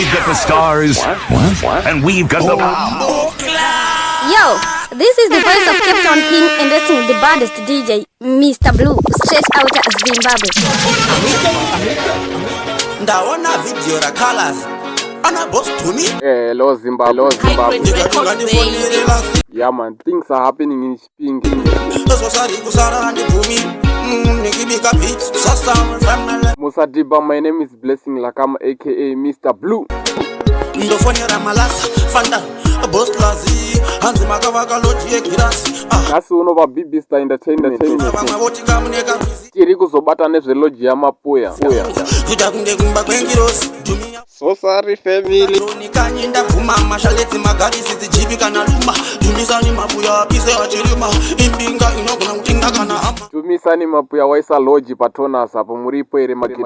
We've got the stars. What? And we've got the power. Yo, this is the voice of Cape Town King and racing the baddest DJ, Mr. Blue, straight out of Zimbabwe. Ndaona video ra colors. Ana boss to me. Hello Zimbabwe. Yeah man, things are happening in Spingi. Musadiba, my name is Blessing Lakama aka Mr. Blue. That's one of our biggest entertainment. Tiri kuzobata nezveloji yamapuya. So sorry family. Tumisani mapuya waisa loji patonas apo muripo ere maketo.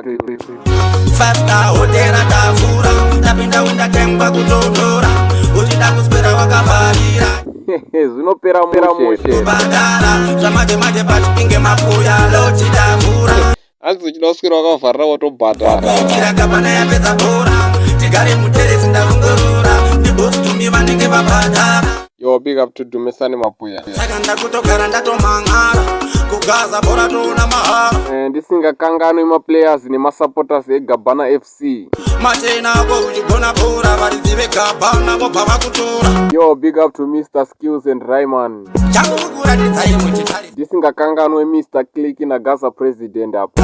Fasta hotera tavura tapinda unda kemba kutodora uchida kuspera wakafarira zvinopera mushe badara zvamaje patipinge mapuya loji tavura hanzi uchida kuswera wakavharira watobhadhara kuitira kapana yapedza bhora tigare muteresi ndaongorora ndibosi tumi vanenge vabhadhara. Yo, big up to Dumisani Mapuya. Saka ndakutogara ndatomangara kugaza bora toona mahara ndisingakanganwi maplayers nemasupporters eGabana FC machena ako uchigona bhora varidzi vegabana vobva vakutora. Yo, big up to Mr. Skills and Ryman. chakukuratidzai muchitari ndisingakanganwe Mr. Click naGaza president apo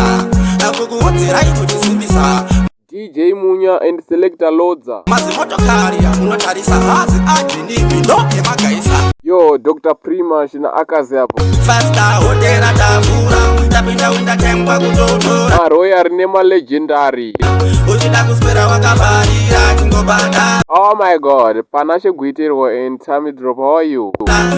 akukuudzerai kuchisimbisa DJ Munya and Selector Lodza. mazimotokari amunotarisa hazi adhinipi ndo emagaisa. Yo, Dr. Prima shina akazi apo Fasta hotera tavura tapinda unda kemba kutodora Royal nema legendary. uchida kuspera wakafarira chingobhadhara. Oh my god, Panashe Guiterwa and Tammy Drop, how are you?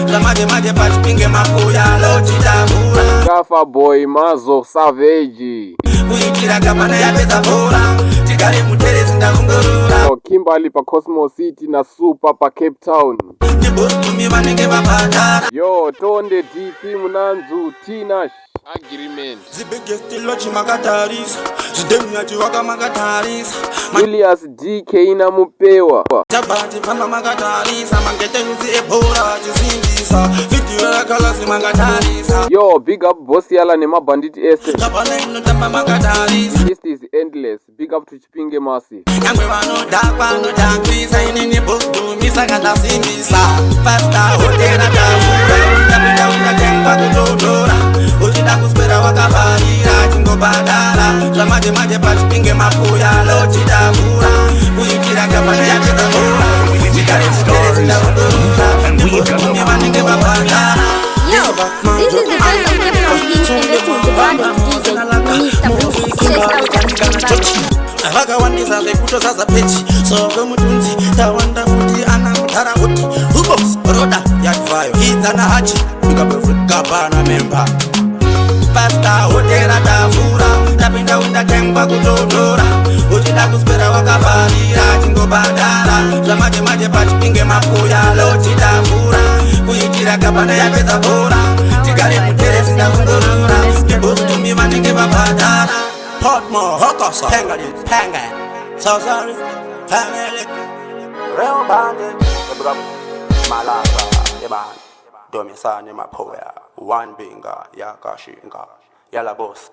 zvamaje patipinge mapuya lochitavura Kafa Boy Mazo Savage. kuitira kapana yapedza bhora tigare muteresi ndaongorora Oh, Kimberly pa Cosmo City na Super pa Cape Town. ndibotumi vanenge vabhadhara. Yo, Tonde DP Munanzu Tina Agreement. zibegestilochi makatarisa zvidemyachi waka makatarisa Julius DK na Mupewa. chabati pamba makatarisa mangetenzi ebhora chizimbisa video rakalasi makatarisa Yo, big up Boss Yala nema Bandit S. kapana inotamba makatarisa List is endless. Big up to Chipinge Masi. nyangwe vanodhakwa nodhakwisa inini bostumisa kandasimbisa pasta hotera tavura tapinda undakengwa kutodora uchida kuspera wakafarira chingobhadhara zvamaje patipinge mapuya lochitavura kuitira kapana yapedza bhora tigare muteresi ndaongorora ndibotumi vanenge vabhadhara. Yo, this is the voice of Cape Town King and racing the baddest DJ, Mr. Blue, straight out of Zimbabwe. vakawandisa zvekutozaza pechi soko mutunzi tawanda kuti ana mudhara kuti hubos roda yadvayo idzana hachi ikabvekabana memba pasta hotera tavura tapinda undakengwa kutodora uchida kuspera wakafarira chingobhadhara zvamaje patipinge mapuya lochitavura kuitira kapana yapedza bhora tigare muteresi ndaongorora ndibositumi vanenge vabhadhara. Hotmore, Hokosa, Panga, so sorry, family, real bandit, Malasa, Eban, Domisani Mapoya, one binga, Yakashinga, Yala boss,